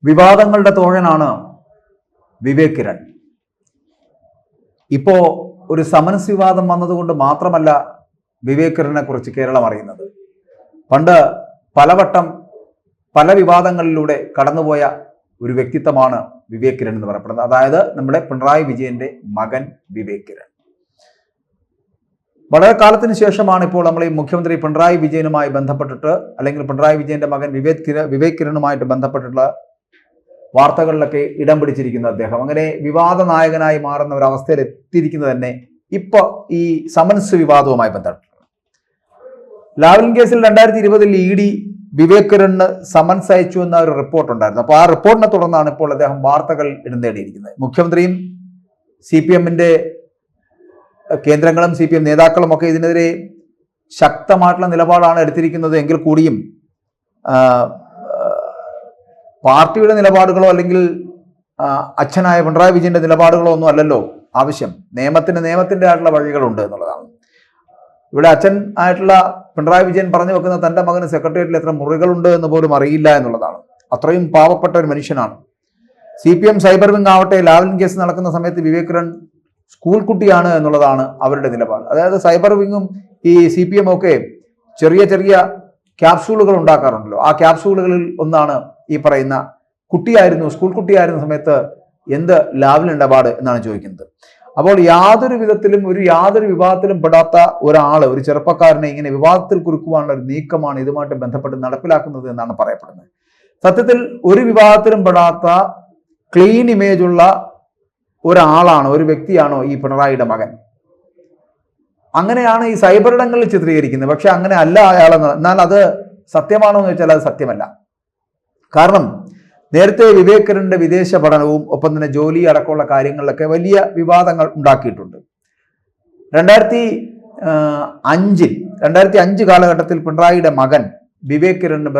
വിവാദങ്ങളുടെ തോഴനാണ് വിവേക് കിരൺ. ഇപ്പോ ഒരു സമൻസ് വിവാദം വന്നതുകൊണ്ട് മാത്രമല്ല വിവേക് കിരണിനെ കുറിച്ച് കേരളം അറിയുന്നത്. പണ്ട് പലവട്ടം പല വിവാദങ്ങളിലൂടെ കടന്നുപോയ ഒരു വ്യക്തിത്വമാണ് വിവേക് കിരൺ എന്ന് പറയപ്പെടുന്നത്. അതായത് നമ്മുടെ പിണറായി വിജയന്റെ മകൻ വിവേക് കിരൺ. വളരെ കാലത്തിന് ശേഷമാണ് ഇപ്പോൾ നമ്മൾ ഈ മുഖ്യമന്ത്രി പിണറായി വിജയനുമായി ബന്ധപ്പെട്ടിട്ട്, അല്ലെങ്കിൽ പിണറായി വിജയന്റെ മകൻ വിവേക് കിരണുമായിട്ട് ബന്ധപ്പെട്ടിട്ടുള്ള വാർത്തകളിലൊക്കെ ഇടം പിടിച്ചിരിക്കുന്ന അദ്ദേഹം അങ്ങനെ വിവാദ നായകനായി മാറുന്ന ഒരു അവസ്ഥയിൽ എത്തിയിരിക്കുന്നത് തന്നെ ഇപ്പോൾ ഈ സമൻസ് വിവാദവുമായി ബന്ധപ്പെട്ട്. ലാവ്ലിൻ കേസിൽ 2020 ED വിവേക് കിരണിന് സമൻസ് അയച്ചു എന്ന ഒരു റിപ്പോർട്ട് ഉണ്ടായിരുന്നു. അപ്പോൾ ആ റിപ്പോർട്ടിനെ തുടർന്നാണ് ഇപ്പോൾ അദ്ദേഹം വാർത്തകൾ ഇടം നേടിയിരിക്കുന്നത്. മുഖ്യമന്ത്രിയും CPMന്റെ കേന്ദ്രങ്ങളും CPM നേതാക്കളും ഒക്കെ ഇതിനെതിരെ ശക്തമായിട്ടുള്ള നിലപാടാണ് എടുത്തിരിക്കുന്നത് എങ്കിൽ കൂടിയും പാർട്ടിയുടെ നിലപാടുകളോ അല്ലെങ്കിൽ അച്ഛനായ പിണറായി വിജയന്റെ നിലപാടുകളോ ഒന്നും അല്ലല്ലോ ആവശ്യം. നിയമത്തിന്റെ ആയിട്ടുള്ള വഴികളുണ്ട് എന്നുള്ളതാണ്. ഇവിടെ അച്ഛൻ ആയിട്ടുള്ള പിണറായി വിജയൻ പറഞ്ഞു വെക്കുന്ന തൻ്റെ മകന് സെക്രട്ടേറിയറ്റിൽ എത്ര മുറികളുണ്ട് എന്ന് പോലും അറിയില്ല എന്നുള്ളതാണ്. അത്രയും പാവപ്പെട്ട ഒരു മനുഷ്യനാണ്. CPM സൈബർ വിങ് ആവട്ടെ, ലാവ്ലിൻ കേസ് നടക്കുന്ന സമയത്ത് വിവേക് കിരൺ സ്കൂൾ കുട്ടിയാണ് എന്നുള്ളതാണ് അവരുടെ നിലപാട്. അതായത് സൈബർ വിങ്ങും ഈ CPM ഒക്കെ ചെറിയ ചെറിയ ക്യാപ്സൂളുകൾ ഉണ്ടാക്കാറുണ്ടല്ലോ. ആ ക്യാപ്സൂളുകളിൽ ഒന്നാണ് ഈ പറയുന്ന സ്കൂൾ കുട്ടിയായിരുന്ന സമയത്ത് എന്ത് ലാവ്ലിൻ ഇടപാട് എന്നാണ് ചോദിക്കുന്നത്. അപ്പോൾ യാതൊരു വിവാദത്തിലും പെടാത്ത ഒരു ചെറുപ്പക്കാരനെ ഇങ്ങനെ വിവാദത്തിൽ കുരുക്കുവാനുള്ള ഒരു നീക്കമാണ് ഇതുമായിട്ട് ബന്ധപ്പെട്ട് നടപ്പിലാക്കുന്നത് എന്നാണ് പറയപ്പെടുന്നത്. സത്യത്തിൽ ഒരു വിവാദത്തിലും പെടാത്ത ക്ലീൻ ഇമേജ് ഉള്ള ഒരു വ്യക്തിയാണോ ഈ പിണറായിയുടെ മകൻ? അങ്ങനെയാണ് ഈ സൈബർ ഇടങ്ങളിൽ ചിത്രീകരിക്കുന്നത്. പക്ഷെ അങ്ങനെ അല്ല അയാളെന്ന്. എന്നാൽ അത് സത്യമാണോ എന്ന് ചോദിച്ചാൽ അത് സത്യമല്ല. കാരണം നേരത്തെ വിവേക് കിരണിന്റെ വിദേശ പഠനവും ഒപ്പം തന്നെ ജോലി അടക്കമുള്ള കാര്യങ്ങളിലൊക്കെ വലിയ വിവാദങ്ങൾ ഉണ്ടാക്കിയിട്ടുണ്ട്. 2005 കാലഘട്ടത്തിൽ പിണറായിയുടെ മകൻ വിവേക് കിരണിന്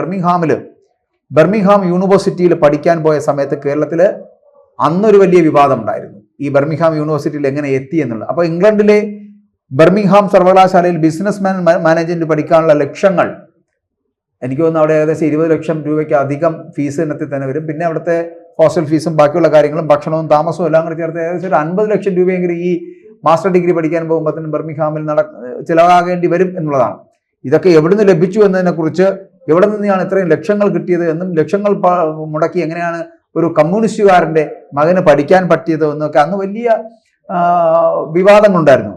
ബർമിംഗ്ഹാം യൂണിവേഴ്സിറ്റിയിൽ പഠിക്കാൻ പോയ സമയത്ത് കേരളത്തിൽ അന്നൊരു വലിയ വിവാദം ഉണ്ടായിരുന്നു. ഈ ബർമിംഗ്ഹാം യൂണിവേഴ്സിറ്റിയിൽ എങ്ങനെ എത്തി എന്നുള്ളത്. അപ്പോൾ ഇംഗ്ലണ്ടിലെ ബർമിംഗ്ഹാം സർവകലാശാലയിൽ ബിസിനസ് മാനേജ്മെന്റ് പഠിക്കാനുള്ള ലക്ഷങ്ങൾ, എനിക്ക് തോന്നുന്നു അവിടെ ഏകദേശം 20 ലക്ഷം രൂപയ്ക്ക് അധികം ഫീസ് ഇനത്തിൽ തന്നെ വരും. പിന്നെ അവിടുത്തെ ഹോസ്റ്റൽ ഫീസും ബാക്കിയുള്ള കാര്യങ്ങളും ഭക്ഷണവും താമസവും എല്ലാം കൂടി ചേർത്ത് ഏകദേശം ഒരു 50 ലക്ഷം രൂപയെങ്കിലും ഈ മാസ്റ്റർ ഡിഗ്രി പഠിക്കാൻ പോകുമ്പോഴത്തേനും ബർമിംഗ്ഹാമിൽ ചിലവാകേണ്ടി വരും എന്നുള്ളതാണ്. ഇതൊക്കെ എവിടെ നിന്ന് ലഭിച്ചു എന്നതിനെക്കുറിച്ച്, എവിടെ നിന്നാണ് ഇത്രയും ലക്ഷങ്ങൾ കിട്ടിയത് എന്നും ലക്ഷങ്ങൾ മുടക്കി എങ്ങനെയാണ് ഒരു കമ്മ്യൂണിസ്റ്റുകാരൻ്റെ മകന് പഠിക്കാൻ പറ്റിയത് എന്നൊക്കെ അന്ന് വലിയ വിവാദങ്ങളുണ്ടായിരുന്നു.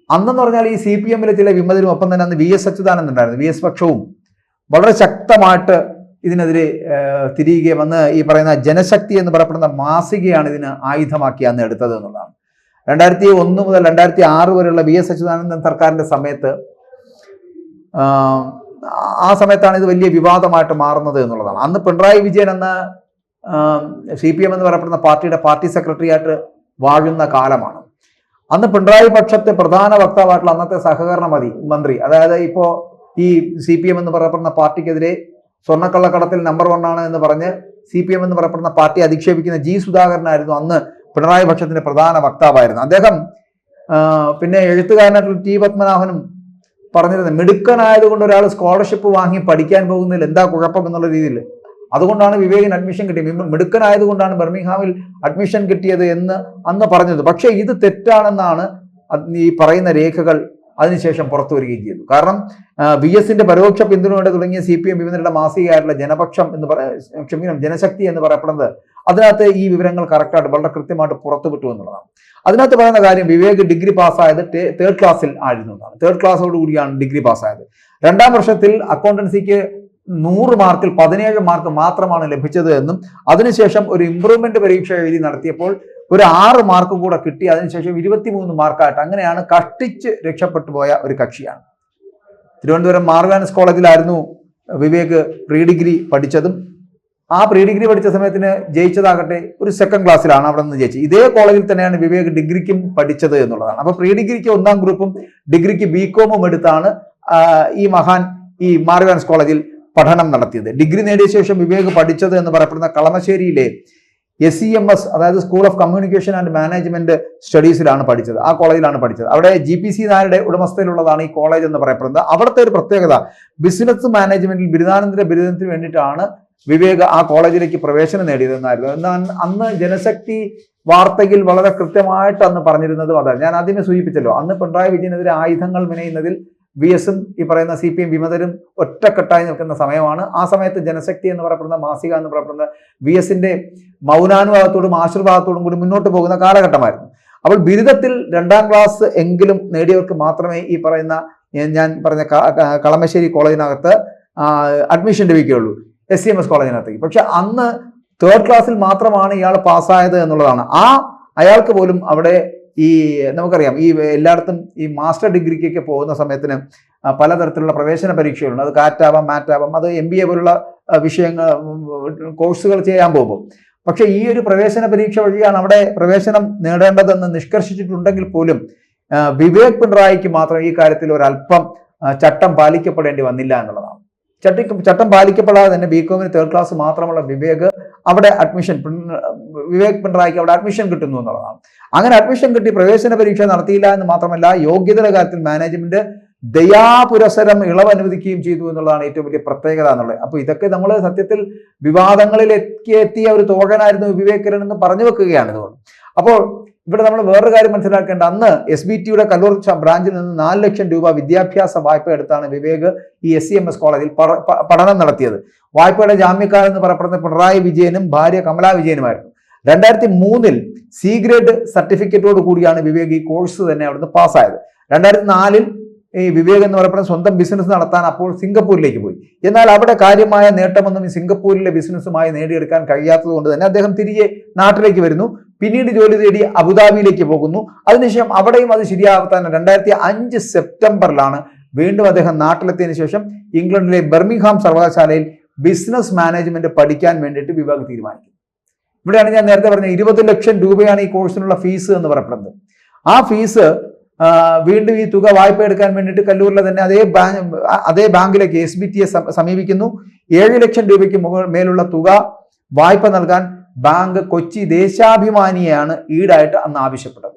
അന്നെന്ന് പറഞ്ഞാൽ ഈ CPMലെ ചില വിമതരും ഒപ്പം തന്നെ അന്ന് VS അച്യുതാനന്ദൻ ഉണ്ടായിരുന്നു. VS പക്ഷവും വളരെ ശക്തമായിട്ട് ഇതിനെതിരെ തിരികെ വന്ന് ഈ പറയുന്ന ജനശക്തി എന്ന് പറയപ്പെടുന്ന മാസികയാണ് ഇതിന് ആയുധമാക്കി അന്ന് എടുത്തത് എന്നുള്ളതാണ്. 2001 മുതൽ 2006 വരെയുള്ള VS അച്യുതാനന്ദൻ സർക്കാരിൻ്റെ സമയത്ത് ആ സമയത്താണ് ഇത് വലിയ വിവാദമായിട്ട് മാറുന്നത് എന്നുള്ളതാണ്. അന്ന് പിണറായി വിജയൻ എന്ന CPM എന്ന് പറയപ്പെടുന്ന പാർട്ടി സെക്രട്ടറി ആയിട്ട് വാഴുന്ന കാലമാണ്. അന്ന് പിണറായി പക്ഷത്തെ പ്രധാന വക്താവായിട്ടുള്ള അന്നത്തെ സഹകരണ മന്ത്രി, അതായത് ഇപ്പോൾ ഈ CPM എന്ന് പറയപ്പെടുന്ന പാർട്ടിക്കെതിരെ സ്വർണ്ണക്കള്ളക്കടത്തിൽ നമ്പർ 1 ആണ് എന്ന് പറഞ്ഞ് CPM എന്ന് പറയപ്പെടുന്ന പാർട്ടി അധിക്ഷേപിക്കുന്ന G സുധാകരനായിരുന്നു അന്ന് പിണറായി പക്ഷത്തിന്റെ പ്രധാന വക്താവായിരുന്നു. അദ്ദേഹം പിന്നെ എഴുത്തുകാരനായിട്ടുള്ള T പത്മനാഭനും പറഞ്ഞിരുന്നത്, മിടുക്കനായതുകൊണ്ട് ഒരാൾ സ്കോളർഷിപ്പ് വാങ്ങി പഠിക്കാൻ പോകുന്നതിൽ എന്താ കുഴപ്പം എന്നുള്ള രീതിയിൽ. അതുകൊണ്ടാണ് വിവേകിന് അഡ്മിഷൻ കിട്ടിയത്, മിടുക്കനായതുകൊണ്ടാണ് ബർമിംഗ്ഹാമിൽ അഡ്മിഷൻ കിട്ടിയത് എന്ന് അന്ന് പറഞ്ഞത്. പക്ഷേ ഇത് തെറ്റാണെന്നാണ് ഈ പറയുന്ന രേഖകൾ അതിനുശേഷം പുറത്തു വരികയും ചെയ്തു. കാരണം VSന്റെ പരോക്ഷ പിന്തുണയോടെ തുടങ്ങിയ CPM വിമതരുടെ മാസികയായിട്ടുള്ള ജനശക്തി എന്ന് പറയപ്പെടുന്നത്, അതിനകത്ത് ഈ വിവരങ്ങൾ കറക്റ്റായിട്ട് വളരെ കൃത്യമായിട്ട് പുറത്തുവിട്ടു എന്നുള്ളതാണ്. അതിനകത്ത് പറയുന്ന കാര്യം, വിവേക് ഡിഗ്രി പാസ്സായത് 3rd ക്ലാസ്സിൽ ആയിരുന്നു എന്നാണ്. 3rd ക്ലാസ്സോട് കൂടിയാണ് ഡിഗ്രി പാസ്സായത്. 2ാം വർഷത്തിൽ അക്കൗണ്ടൻസിക്ക് 100 മാർക്കിൽ 17 മാർക്ക് മാത്രമാണ് ലഭിച്ചത് എന്നും അതിനുശേഷം ഒരു ഇംപ്രൂവ്മെന്റ് പരീക്ഷ എഴുതി നടത്തിയപ്പോൾ ഒരു 6 മാർക്ക് കൂടെ കിട്ടി. അതിനുശേഷം 23 മാർക്കായിട്ട് അങ്ങനെയാണ് കഷ്ടിച്ച് രക്ഷപ്പെട്ടു പോയ ഒരു കക്ഷിയാണ്. തിരുവനന്തപുരം മാർഗാനസ് കോളേജിലായിരുന്നു വിവേക് പ്രീ ഡിഗ്രി പഠിച്ചതും. ആ പ്രീ ഡിഗ്രി പഠിച്ച സമയത്തിന് ജയിച്ചതാകട്ടെ ഒരു 2nd ക്ലാസ്സിലാണ് അവിടെ നിന്ന് ജയിച്ചത്. ഇതേ കോളേജിൽ തന്നെയാണ് വിവേക് ഡിഗ്രിക്കും പഠിച്ചത് എന്നുള്ളതാണ്. അപ്പോൾ പ്രീ ഡിഗ്രിക്ക് 1ാം ഗ്രൂപ്പും ഡിഗ്രിക്ക് BCom എടുത്താണ് ഈ മാർഗാനസ് കോളേജിൽ പഠനം നടത്തിയത്. ഡിഗ്രി നേടിയ ശേഷം വിവേക് പഠിച്ചത് എന്ന് പറയപ്പെടുന്ന കളമശ്ശേരിയിലെ SEMS, അതായത് school of communication and management സ്റ്റഡീസിലാണ് പഠിച്ചത്. ആ കോളേജിലാണ് പഠിച്ചത്. അവിടെ GPC നായരുടെ ഉടമസ്ഥയിലുള്ളതാണ് ഈ കോളേജ് എന്ന് പറയപ്പെടുന്നത്. അവിടുത്തെ ഒരു പ്രത്യേകത, ബിസിനസ് മാനേജ്മെന്റിൽ ബിരുദാനന്തര ബിരുദത്തിന് വേണ്ടിയിട്ടാണ് വിവേക് ആ കോളേജിലേക്ക് പ്രവേശനം നേടിയതെന്നായിരുന്നു. എന്നാൽ അന്ന് ജനശക്തി വാർത്തയിൽ വളരെ കൃത്യമായിട്ട് അന്ന് പറഞ്ഞിരുന്നതും അതാണ്. ഞാൻ ആദ്യമേ സൂചിപ്പിച്ചല്ലോ, അന്ന് പിണറായി വിജയനെതിരെ ആയുധങ്ങൾ മെനയുന്നതിൽ VS-ഉം ഈ പറയുന്ന CPM വിമതരും ഒറ്റക്കെട്ടായി നിൽക്കുന്ന സമയമാണ്. ആ സമയത്ത് ജനശക്തി എന്ന് പറയപ്പെടുന്ന മാസിക എന്ന് പറയപ്പെടുന്ന VS-ന്റെ മൗനാനുഭാവത്തോടും ആശീർവാദത്തോടും കൂടി മുന്നോട്ട് പോകുന്ന കാലഘട്ടമായിരുന്നു. അപ്പോൾ ബിരുദത്തിൽ 2ാം ക്ലാസ് എങ്കിലും നേടിയവർക്ക് മാത്രമേ ഈ പറയുന്ന ഞാൻ പറഞ്ഞ കളമശ്ശേരി കോളേജിനകത്ത് അഡ്മിഷൻ ലഭിക്കുകയുള്ളൂ, SCMS കോളേജിനകത്തേക്ക്. പക്ഷെ അന്ന് 3rd ക്ലാസ്സിൽ മാത്രമാണ് ഇയാൾ പാസ്സായത് എന്നുള്ളതാണ്. അയാൾക്ക് പോലും അവിടെ ഈ നമുക്കറിയാം ഈ എല്ലായിടത്തും ഈ മാസ്റ്റർ ഡിഗ്രിക്കൊക്കെ പോകുന്ന സമയത്തിന് പലതരത്തിലുള്ള പ്രവേശന പരീക്ഷകളുണ്ട്. അത് കാറ്റാവാം, മാറ്റാവാം, അത് MBA പോലുള്ള വിഷയങ്ങൾ കോഴ്സുകൾ ചെയ്യാൻ പോകും. പക്ഷെ ഈ ഒരു പ്രവേശന പരീക്ഷ വഴിയാണ് അവിടെ പ്രവേശനം നേടേണ്ടതെന്ന് നിഷ്കർഷിച്ചിട്ടുണ്ടെങ്കിൽ പോലും വിവേക് പിണറായിക്ക് മാത്രം ഈ കാര്യത്തിൽ ഒരല്പം ചട്ടം പാലിക്കപ്പെടേണ്ടി വന്നില്ല എന്നുള്ളതാണ്. ചട്ടം പാലിക്കപ്പെടാതെ തന്നെ BCom 3rd ക്ലാസ് മാത്രമുള്ള വിവേക് പിണറായിക്ക് അവിടെ അഡ്മിഷൻ കിട്ടുന്നു എന്നുള്ളതാണ്. അങ്ങനെ അഡ്മിഷൻ കിട്ടി പ്രവേശന പരീക്ഷ നടത്തിയില്ല എന്ന് മാത്രമല്ല, യോഗ്യതയുടെ കാര്യത്തിൽ മാനേജ്മെന്റ് ദയാപുരസരം ഇളവ് അനുവദിക്കുകയും ചെയ്തു എന്നുള്ളതാണ് ഏറ്റവും വലിയ പ്രത്യേകത എന്നുള്ളത്. അപ്പൊ ഇതൊക്കെ നമ്മൾ സത്യത്തിൽ വിവാദങ്ങളിൽ എത്തിയ ഒരു തോഴനായിരുന്നു വിവേക് കിരൺ എന്ന് പറഞ്ഞു വെക്കുകയാണ് ഇതുകൊണ്ട്. അപ്പോൾ ഇവിടെ നമ്മൾ വേറൊരു കാര്യം മനസ്സിലാക്കേണ്ട, അന്ന് SBTയുടെ കല്ലൂർ ബ്രാഞ്ചിൽ നിന്ന് 4 ലക്ഷം രൂപ വിദ്യാഭ്യാസ വായ്പ എടുത്താണ് വിവേക് ഈ SCMS കോളേജിൽ പഠനം നടത്തിയത്. വായ്പയുടെ ജാമ്യക്കാരെന്ന് പറയപ്പെടുന്ന പിണറായി വിജയനും ഭാര്യ കമലാ വിജയനുമായിരുന്നു. 2003-ൽ C ഗ്രേഡ് സർട്ടിഫിക്കറ്റോട് കൂടിയാണ് വിവേക് ഈ കോഴ്സ് തന്നെ അവിടുന്ന് പാസ്സായത്. 2004-ൽ ഈ വിവേക് എന്ന് പറയപ്പെടുന്ന സ്വന്തം ബിസിനസ് നടത്താൻ അപ്പോൾ സിംഗപ്പൂരിലേക്ക് പോയി. എന്നാൽ അവിടെ കാര്യമായ നേട്ടമൊന്നും ഈ സിംഗപ്പൂരിലെ ബിസിനസ്സുമായി നേടിയെടുക്കാൻ കഴിയാത്തത് കൊണ്ട് തന്നെ അദ്ദേഹം തിരികെ നാട്ടിലേക്ക് വരുന്നു. പിന്നീട് ജോലി തേടി അബുദാബിയിലേക്ക് പോകുന്നു. അതിനുശേഷം അവിടെയും അത് ശരിയാവാൻ 2005 സെപ്റ്റംബറിലാണ് വീണ്ടും അദ്ദേഹം നാട്ടിലെത്തിയതിനു ശേഷം ഇംഗ്ലണ്ടിലെ ബർമിംഗ്ഹാം സർവകലാശാലയിൽ ബിസിനസ് മാനേജ്മെന്റ് പഠിക്കാൻ വേണ്ടിയിട്ട് വിവേക് തീരുമാനിക്കുന്നു. ഇവിടെയാണ് ഞാൻ നേരത്തെ പറഞ്ഞ 20 ലക്ഷം രൂപയാണ് ഈ കോഴ്സിനുള്ള ഫീസ് എന്ന് പറയപ്പെടുന്നത്. ആ ഫീസ് വീണ്ടും ഈ തുക വായ്പ എടുക്കാൻ വേണ്ടിയിട്ട് കല്ലൂരിലെ തന്നെ അതേ ബാങ്കിലേക്ക് SBTയെ സമീപിക്കുന്നു. 7 ലക്ഷം രൂപയ്ക്ക് മേലുള്ള തുക വായ്പ നൽകാൻ ബാങ്ക് കൊച്ചി ദേശാഭിമാനിയെയാണ് ഈടായിട്ട് അന്ന് ആവശ്യപ്പെട്ടത്.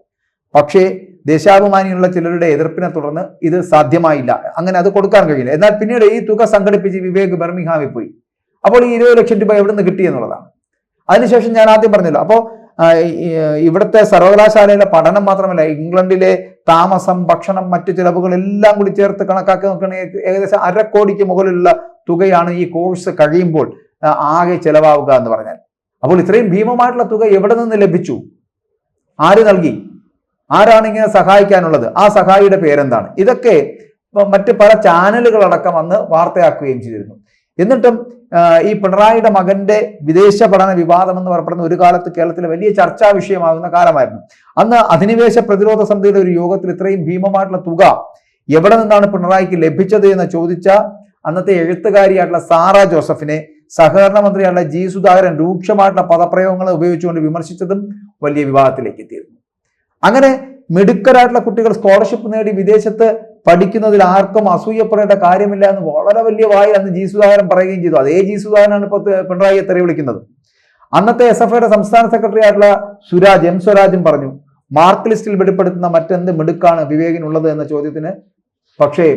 പക്ഷേ ദേശാഭിമാനിയുള്ള ചിലരുടെ എതിർപ്പിനെ തുടർന്ന് ഇത് സാധ്യമായില്ല, അങ്ങനെ അത് കൊടുക്കാൻ കഴിയില്ല. എന്നാൽ പിന്നീട് ഈ തുക സംഘടിപ്പിച്ച് വിവേക് ബർമിംഗ്ഹാമിൽ പോയി. അപ്പോൾ ഈ 20 ലക്ഷം രൂപ എവിടെ നിന്ന് കിട്ടി എന്നുള്ളതാണ്. അതിനുശേഷം ഞാൻ ആദ്യം പറഞ്ഞല്ലോ, അപ്പോൾ ഇവിടുത്തെ സർവകലാശാലയിലെ പഠനം മാത്രമല്ല, ഇംഗ്ലണ്ടിലെ താമസം, ഭക്ഷണം, മറ്റു ചിലവുകൾ എല്ലാം കൂടി ചേർത്ത് കണക്കാക്കി നോക്കുകയാണെങ്കിൽ ഏകദേശം 1/2 കോടിക്ക് മുകളിലുള്ള തുകയാണ് ഈ കോഴ്സ് കഴിയുമ്പോൾ ആകെ ചെലവാവുക എന്ന് പറഞ്ഞാൽ. അപ്പോൾ ഇത്രയും ഭീമമായിട്ടുള്ള തുക എവിടെ നിന്ന് ലഭിച്ചു? ആര് നൽകി? ആരാണ് ഇങ്ങനെ സഹായിക്കാനുള്ളത്? ആ സഹായിയുടെ പേരെന്താണ്? ഇതൊക്കെ മറ്റ് പല ചാനലുകളടക്കം അന്ന് വാർത്തയാക്കുകയും ചെയ്തിരുന്നു. എന്നിട്ടും ഈ പിണറായിയുടെ മകന്റെ വിദേശ പഠന വിവാദം എന്ന് പറയപ്പെടുന്ന ഒരു കാലത്ത് കേരളത്തിലെ വലിയ ചർച്ചാ വിഷയമാകുന്ന കാലമായിരുന്നു. അന്ന് അധിനിവേശ പ്രതിരോധ സമിതിയുടെ ഒരു യോഗത്തിൽ ഇത്രയും ഭീമമായിട്ടുള്ള തുക എവിടെ നിന്നാണ് പിണറായിക്ക് ലഭിച്ചത് എന്ന് ചോദിച്ച അന്നത്തെ എഴുത്തുകാരിയായിട്ടുള്ള സാറ ജോസഫിനെ സഹകരണ മന്ത്രിയായിട്ടുള്ള G സുധാകരൻ രൂക്ഷമായിട്ടുള്ള പദപ്രയോഗങ്ങൾ ഉപയോഗിച്ചുകൊണ്ട് വിമർശിച്ചതും വലിയ വിവാദത്തിലേക്ക് എത്തിയിരുന്നു. അങ്ങനെ മിടുക്കരായിട്ടുള്ള കുട്ടികൾ സ്കോളർഷിപ്പ് നേടി വിദേശത്ത് പഠിക്കുന്നതിൽ ആർക്കും അസൂയപ്പെടേണ്ട കാര്യമില്ല എന്ന് വളരെ വലിയ വായിൽ അന്ന് G സുധാകരൻ പറയുകയും ചെയ്തു. അതേ G സുധാകരനാണ് ഇപ്പോൾ പിണറായിയെ തെറി വിളിക്കുന്നത്. അന്നത്തെ SFIയുടെ സംസ്ഥാന സെക്രട്ടറി ആയിട്ടുള്ള M സ്വരാജും പറഞ്ഞു, മാർക്ക് ലിസ്റ്റിൽ വെളിപ്പെടുത്തുന്ന മറ്റെന്ത് മിടുക്കാണ് വിവേകിനുള്ളത് എന്ന ചോദ്യത്തിന് പക്ഷേ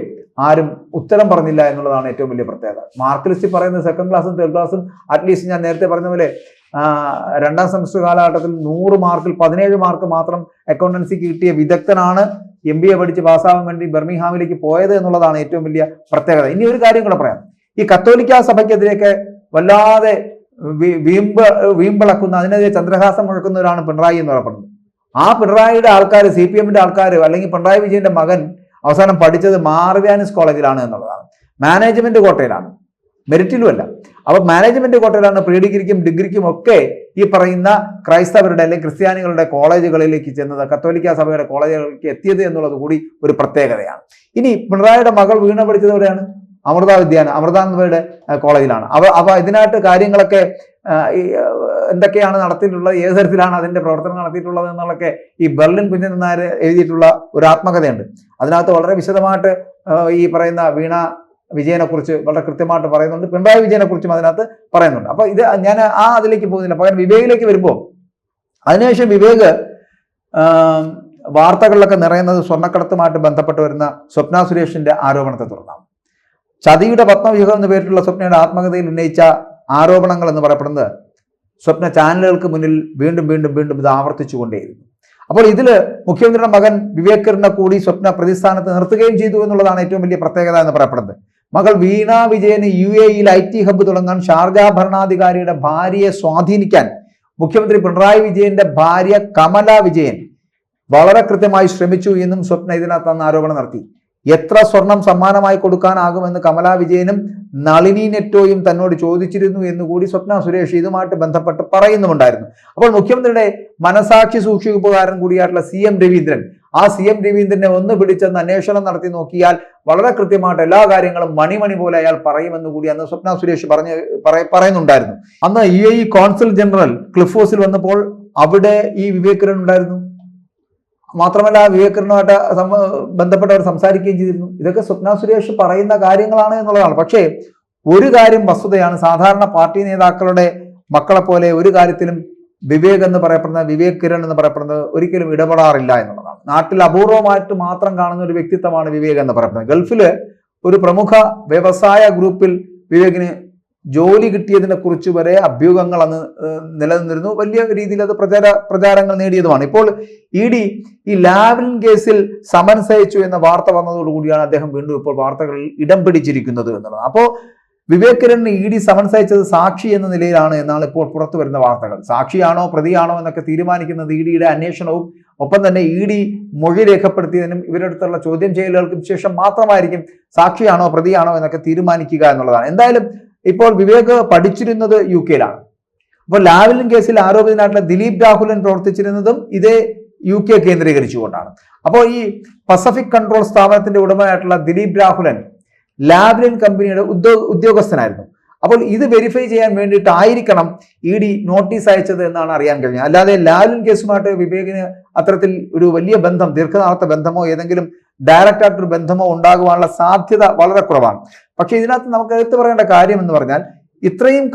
ആരും ഉത്തരം പറഞ്ഞില്ല എന്നുള്ളതാണ് ഏറ്റവും വലിയ പ്രത്യേകത. മാർക്ക് ലിസ്റ്റിൽ പറയുന്നത് 2nd ക്ലാസ്സും 3rd ക്ലാസ്സും അറ്റ്ലീസ്റ്റ് ഞാൻ നേരത്തെ പറഞ്ഞ പോലെ 2ാം സെമസ്റ്റർ കാലഘട്ടത്തിൽ 100 മാർക്കിൽ 17 മാർക്ക് മാത്രം അക്കൗണ്ടൻസിക്ക് കിട്ടിയ വിദഗ്ധനാണ് MBA പഠിച്ച് പാസ്സാവാൻ വേണ്ടി ബർമിംഗ്ഹാമിലേക്ക് പോയത് എന്നുള്ളതാണ് ഏറ്റവും വലിയ പ്രത്യേകത. ഇനി ഒരു കാര്യം കൂടെ പറയാം. ഈ കത്തോലിക്ക സഭയ്ക്കെതിരെയൊക്കെ വല്ലാതെ വീമ്പിളക്കുന്ന, അതിനെതിരെ ചന്ദ്രഹാസം മുഴക്കുന്നവരാണ് പിണറായി എന്ന് പറയപ്പെടുന്നത്. ആ പിണറായിയുടെ ആൾക്കാർ, CPMന്റെ ആൾക്കാർ, അല്ലെങ്കിൽ പിണറായി വിജയന്റെ മകൻ അവസാനം പഠിച്ചത് മാർവ്യാനിസ് കോളേജിലാണ് എന്നുള്ളതാണ്. മാനേജ്മെന്റ് കോട്ടയിലാണ്, മെറിറ്റിലും അല്ല. അപ്പോൾ മാനേജ്മെന്റ് കോട്ടയിലാണ് പ്രീ ഡിഗ്രിക്കും ഡിഗ്രിക്കും ഒക്കെ ഈ പറയുന്ന ക്രൈസ്തവരുടെ അല്ലെങ്കിൽ ക്രിസ്ത്യാനികളുടെ കോളേജുകളിലേക്ക് ചെന്നത്, കത്തോലിക്ക സഭയുടെ കോളേജുകളിലേക്ക് എത്തിയത് എന്നുള്ളത് കൂടി ഒരു പ്രത്യേകതയാണ്. ഇനി പിണറായിയുടെ മകൾ വീണ പഠിച്ചത് എവിടെയാണ്? അമൃതാനന്ദയുടെ കോളേജിലാണ്. അവ ഇതിനായിട്ട് കാര്യങ്ങളൊക്കെ എന്തൊക്കെയാണ് നടത്തിയിട്ടുള്ളത്, ഏത് തരത്തിലാണ് അതിന്റെ പ്രവർത്തനം നടത്തിയിട്ടുള്ളത് എന്നുള്ളതൊക്കെ ഈ ബെർലിൻ കുഞ്ഞൻ നായർ എഴുതിയിട്ടുള്ള ഒരു ആത്മകഥയുണ്ട്. അതിനകത്ത് വളരെ വിശദമായിട്ട് ഈ പറയുന്ന വീണ വിജയനെ കുറിച്ച് വളരെ കൃത്യമായിട്ട് പറയുന്നുണ്ട്. പിണറായി വിജയനെ കുറിച്ചും അതിനകത്ത് പറയുന്നുണ്ട്. അപ്പൊ ഇത് ഞാൻ അതിലേക്ക് പോകുന്നില്ല. പകരം വിവേകിലേക്ക് വരുമ്പോൾ അതിനുശേഷം വിവേക് വാർത്തകളിലൊക്കെ നിറയുന്നത് സ്വർണ്ണക്കടത്തുമായിട്ട് ബന്ധപ്പെട്ട് വരുന്ന സ്വപ്ന സുരേഷിന്റെ ആരോപണത്തെ തുടർന്നാണ്. ചതിയുടെ പത്മവ്യൂഹം എന്ന് പേരിട്ടുള്ള സ്വപ്നയുടെ ആത്മകഥയിൽ ഉന്നയിച്ച ആരോപണങ്ങൾ എന്ന് പറയപ്പെടുന്നത് സ്വപ്ന ചാനലുകൾക്ക് മുന്നിൽ വീണ്ടും വീണ്ടും വീണ്ടും ഇത് ആവർത്തിച്ചുകൊണ്ടേയിരുന്നു. അപ്പോൾ ഇതിൽ മുഖ്യമന്ത്രിയുടെ മകൻ വിവേക് കിരണിനെ കൂടി സ്വപ്ന പ്രതിസ്ഥാനത്ത് നിർത്തുകയും ചെയ്തു എന്നുള്ളതാണ് ഏറ്റവും വലിയ പ്രത്യേകത എന്ന് പറയപ്പെടുന്നത്. മകൾ വീണ വിജയന് UAE-യിൽ IT ഹബ്ബ് തുടങ്ങാൻ ഷാർജ ഭരണാധികാരിയുടെ ഭാര്യയെ സ്വാധീനിക്കാൻ മുഖ്യമന്ത്രി പിണറായി വിജയന്റെ ഭാര്യ കമല വിജയൻ വളരെ കൃത്യമായി ശ്രമിച്ചു എന്നും സ്വപ്ന ഇതിനകത്ത് അന്ന് ആരോപണം നടത്തി. എത്ര സ്വർണം സമ്മാനമായി കൊടുക്കാനാകുമെന്ന് കമല വിജയനും നളിനി നെറ്റോയും തന്നോട് ചോദിച്ചിരുന്നു എന്നുകൂടി സ്വപ്ന സുരേഷ് ഇതുമായിട്ട് ബന്ധപ്പെട്ട് പറയുന്നുമുണ്ടായിരുന്നു. അപ്പോൾ മുഖ്യമന്ത്രിയുടെ മനസാക്ഷി സൂക്ഷിപ്പുകാരൻ കൂടിയായിട്ടുള്ള CM രവീന്ദ്രൻ, ആ CM രവീന്ദ്രനെ ഒന്ന് പിടിച്ചെന്ന് അന്വേഷണം നടത്തി നോക്കിയാൽ വളരെ കൃത്യമായിട്ട് എല്ലാ കാര്യങ്ങളും മണി പോലെ അയാൾ പറയുമെന്ന് കൂടി അന്ന് സ്വപ്ന സുരേഷ് പറയുന്നുണ്ടായിരുന്നു. അന്ന് UAE കോൺസുൽ ജനറൽ ക്ലിഫ് ഹൗസിൽ വന്നപ്പോൾ അവിടെ ഈ വിവേക് കിരൺ ഉണ്ടായിരുന്നു. മാത്രമല്ല വിവേക് കിരണുമായിട്ട് ബന്ധപ്പെട്ടവർ സംസാരിക്കുകയും ചെയ്തിരുന്നു. ഇതൊക്കെ സ്വപ്ന സുരേഷ് പറയുന്ന കാര്യങ്ങളാണ് എന്നുള്ളതാണ്. പക്ഷേ ഒരു കാര്യം വസ്തുതയാണ്, സാധാരണ പാർട്ടി നേതാക്കളുടെ മക്കളെ പോലെ ഒരു കാര്യത്തിലും വിവേക് കിരൺ എന്ന് പറയപ്പെടുന്നത് ഒരിക്കലും ഇടപെടാറില്ല എന്നുള്ളതാണ്. നാട്ടിൽ അപൂർവമായിട്ട് മാത്രം കാണുന്ന ഒരു വ്യക്തിത്വമാണ് വിവേക് എന്ന് പറയപ്പെടുന്നത്. ഗൾഫില് ഒരു പ്രമുഖ വ്യവസായ ഗ്രൂപ്പിൽ വിവേകിന് ജോലി കിട്ടിയതിനെ കുറിച്ച് വരെ അഭ്യൂഹങ്ങൾ അന്ന് നിലനിന്നിരുന്നു. വലിയ രീതിയിൽ അത് പ്രചാരങ്ങൾ നേടിയതുമാണ്. ഇപ്പോൾ ED ഈ ലാവ്ലിൻ കേസിൽ സമൻസ് അയച്ചു എന്ന വാർത്ത വന്നതോടുകൂടിയാണ് അദ്ദേഹം വീണ്ടും ഇപ്പോൾ വാർത്തകളിൽ ഇടം പിടിച്ചിരിക്കുന്നത് എന്നുള്ളത്. അപ്പോൾ വിവേക് കിരണിന് ED സമൻസ് അയച്ചത് സാക്ഷി എന്ന നിലയിലാണ് എന്നാണ് ഇപ്പോൾ പുറത്തു വരുന്ന വാർത്തകൾ. സാക്ഷിയാണോ പ്രതിയാണോ എന്നൊക്കെ തീരുമാനിക്കുന്നത് EDയുടെ അന്വേഷണവും ഒപ്പം തന്നെ ED മൊഴി രേഖപ്പെടുത്തിയതിനും ഇവരുടെ അടുത്തുള്ള ചോദ്യം ചെയ്യലുകൾക്കും ശേഷം മാത്രമായിരിക്കും സാക്ഷിയാണോ പ്രതിയാണോ എന്നൊക്കെ തീരുമാനിക്കുക എന്നുള്ളതാണ്. എന്തായാലും ഇപ്പോൾ വിവേക് പഠിച്ചിരുന്നത് UK-യിലാണ്. അപ്പോൾ ലാവ്ലിൻ കേസിൽ ആരോപിതനായിട്ടുള്ള ദിലീപ് രാഹുലൻ പ്രവർത്തിച്ചിരുന്നതും ഇതേ UK കേന്ദ്രീകരിച്ചുകൊണ്ടാണ്. അപ്പോൾ ഈ പസഫിക് കൺട്രോൾ സ്ഥാപനത്തിന്റെ ഉടമയായിട്ടുള്ള ദിലീപ് രാഹുലൻ ലാവ്ലിൻ കമ്പനിയുടെ ഉദ്യോഗസ്ഥനായിരുന്നു. അപ്പോൾ ഇത് വെരിഫൈ ചെയ്യാൻ വേണ്ടിയിട്ടായിരിക്കണം ED നോട്ടീസ് അയച്ചത് എന്നാണ് അറിയാൻ കഴിഞ്ഞത്. അല്ലാതെ ലാവ്ലിൻ കേസുമായിട്ട് വിവേകിന് അത്തരത്തിൽ ഒരു വലിയ ബന്ധം, ദീർഘനാളത്തെ ബന്ധമോ ഏതെങ്കിലും ഡയറക്റ്റ് ആയിട്ടൊരു ബന്ധമോ ഉണ്ടാകുവാനുള്ള സാധ്യത വളരെ കുറവാണ്. പക്ഷെ ഇതിനകത്ത് നമുക്ക് എടുത്തു പറയേണ്ട കാര്യം എന്ന് പറഞ്ഞാൽ ഇത്രയും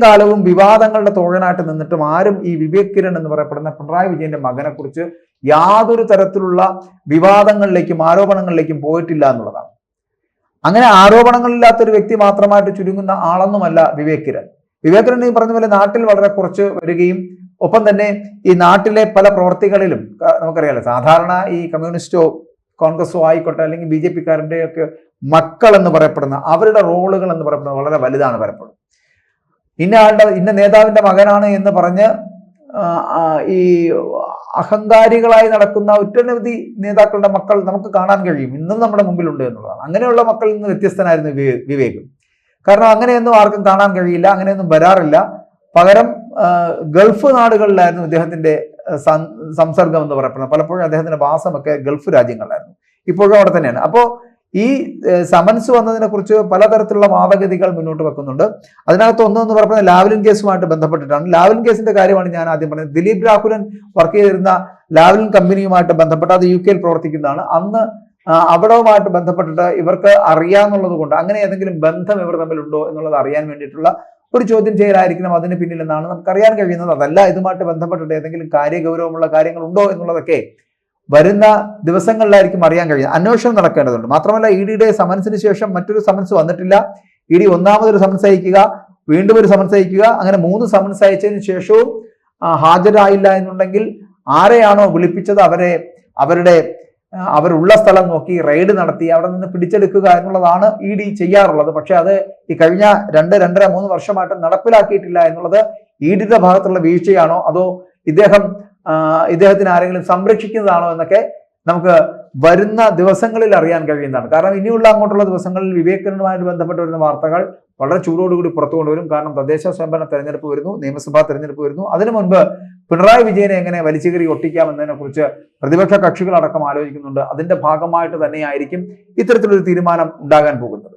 കാലവും വിവാദങ്ങളുടെ തോഴനായിട്ട് നിന്നിട്ടും ആരും ഈ വിവേക് കിരൺ എന്ന് പറയപ്പെടുന്ന പിണറായി വിജയന്റെ മകനെ കുറിച്ച് യാതൊരു തരത്തിലുള്ള വിവാദങ്ങളിലേക്കും ആരോപണങ്ങളിലേക്കും പോയിട്ടില്ല എന്നുള്ളതാണ്. അങ്ങനെ ആരോപണങ്ങളില്ലാത്തൊരു വ്യക്തി മാത്രമായിട്ട് ചുരുങ്ങുന്ന ആളൊന്നുമല്ല വിവേക് കിരൺ. വിവേക് കിരൺ ഈ പറഞ്ഞ പോലെ നാട്ടിൽ വളരെ കുറച്ച് വരികയും ഒപ്പം തന്നെ ഈ നാട്ടിലെ പല പ്രവർത്തികളിലും നമുക്കറിയാലോ, സാധാരണ ഈ കമ്മ്യൂണിസ്റ്റോ കോൺഗ്രസോ ആയിക്കോട്ടെ അല്ലെങ്കിൽ BJP-കാരൻ്റെ ഒക്കെ മക്കൾ എന്ന് പറയപ്പെടുന്ന അവരുടെ റോളുകൾ എന്ന് പറയപ്പെടുന്നത് വളരെ വലുതാണ് പലപ്പോഴും. ഇന്ന നേതാവിന്റെ മകനാണ് എന്ന് പറഞ്ഞ് ഈ അഹങ്കാരികളായി നടക്കുന്ന ഒറ്റനവധി നേതാക്കളുടെ മക്കൾ നമുക്ക് കാണാൻ കഴിയും, ഇന്നും നമ്മുടെ മുമ്പിലുണ്ട് എന്നുള്ളതാണ്. അങ്ങനെയുള്ള മക്കളിൽ നിന്ന് വ്യത്യസ്തനായിരുന്നു വിവേക്. കാരണം അങ്ങനെയൊന്നും ആർക്കും കാണാൻ കഴിയില്ല, അങ്ങനെയൊന്നും വരാറില്ല. പകരം ഗൾഫ് നാടുകളിലായിരുന്നു ഇദ്ദേഹത്തിന്റെ സംസർഗം എന്ന് പറയപ്പെടുന്നത്. പലപ്പോഴും അദ്ദേഹത്തിന്റെ വാസമൊക്കെ ഗൾഫ് രാജ്യങ്ങളിലായിരുന്നു, ഇപ്പോഴും അവിടെ തന്നെയാണ്. അപ്പോൾ ഈ സമൻസ് വന്നതിനെ കുറിച്ച് പലതരത്തിലുള്ള വാദഗതികൾ മുന്നോട്ട് വെക്കുന്നുണ്ട്. അതിനകത്ത് ഒന്നെന്ന് പറയുന്നത് ലാവ്ലിൻ കേസുമായിട്ട് ബന്ധപ്പെട്ടിട്ടാണ്. ലാവ്ലിൻ കേസിന്റെ കാര്യമാണ് ഞാൻ ആദ്യം പറഞ്ഞത്. ദിലീപ് രാഹുലൻ വർക്ക് ചെയ്തിരുന്ന ലാവ്ലിൻ കമ്പനിയുമായിട്ട് ബന്ധപ്പെട്ട് അത് UK-യിൽ പ്രവർത്തിക്കുന്നതാണ്. അന്ന് അവിടവുമായിട്ട് ബന്ധപ്പെട്ടിട്ട് ഇവർക്ക് അറിയാന്നുള്ളത് കൊണ്ട് അങ്ങനെ ഏതെങ്കിലും ബന്ധം ഇവർ തമ്മിലുണ്ടോ എന്നുള്ളത് അറിയാൻ വേണ്ടിയിട്ടുള്ള ഒരു ചോദ്യം ചെയ്യലായിരിക്കണം അതിന് പിന്നിലെന്നാണ് നമുക്കറിയാൻ കഴിയുന്നത്. അതല്ല ഇതുമായിട്ട് ബന്ധപ്പെട്ടിട്ട് ഏതെങ്കിലും കാര്യഗൗരവമുള്ള കാര്യങ്ങളുണ്ടോ എന്നുള്ളതൊക്കെ വരുന്ന ദിവസങ്ങളിലായിരിക്കും അറിയാൻ കഴിയുന്നത്. അന്വേഷണം നടക്കേണ്ടതുണ്ട്. മാത്രമല്ല EDയുടെ സമൻസിന് ശേഷം മറ്റൊരു സമൻസ് വന്നിട്ടില്ല. ED ഒന്നാമതൊരു സമൻസ് അയക്കുക, വീണ്ടും ഒരു സമൻസ് അയക്കുക, അങ്ങനെ 3 സമൻസ് അയച്ചതിന് ശേഷവും ഹാജരായില്ല എന്നുണ്ടെങ്കിൽ ആരെയാണോ വിളിപ്പിച്ചത് അവരുള്ള സ്ഥലം നോക്കി റെയ്ഡ് നടത്തി അവിടെ നിന്ന് പിടിച്ചെടുക്കുക എന്നുള്ളതാണ് ED ചെയ്യാറുള്ളത്. പക്ഷെ അത് ഈ കഴിഞ്ഞ 2-2.5-3 വർഷമായിട്ട് നടപ്പിലാക്കിയിട്ടില്ല എന്നുള്ളത് EDയുടെ ഭാഗത്തുള്ള വീഴ്ചയാണോ അതോ ഇദ്ദേഹത്തിന് ആരെങ്കിലും സംരക്ഷിക്കുന്നതാണോ എന്നൊക്കെ നമുക്ക് വരുന്ന ദിവസങ്ങളിൽ അറിയാൻ കഴിയുന്നതാണ്. കാരണം ഇനിയുള്ള അങ്ങോട്ടുള്ള ദിവസങ്ങളിൽ വിവേക് കിരണുമായിട്ട് ബന്ധപ്പെട്ട് വരുന്ന വാർത്തകൾ വളരെ ചൂടോടുകൂടി പുറത്തു കൊണ്ടുവരും. കാരണം തദ്ദേശ സ്വയംഭരണ തെരഞ്ഞെടുപ്പ് വരുന്നു, നിയമസഭാ തെരഞ്ഞെടുപ്പ് വരുന്നു. അതിനു മുൻപ് പിണറായി വിജയനെ എങ്ങനെ വലിച്ചുകീറി ഒട്ടിക്കാമെന്നതിനെ കുറിച്ച് പ്രതിപക്ഷ കക്ഷികളടക്കം ആലോചിക്കുന്നുണ്ട്. അതിന്റെ ഭാഗമായിട്ട് തന്നെയായിരിക്കും ഇത്തരത്തിലൊരു തീരുമാനം ഉണ്ടാകാൻ പോകുന്നത്.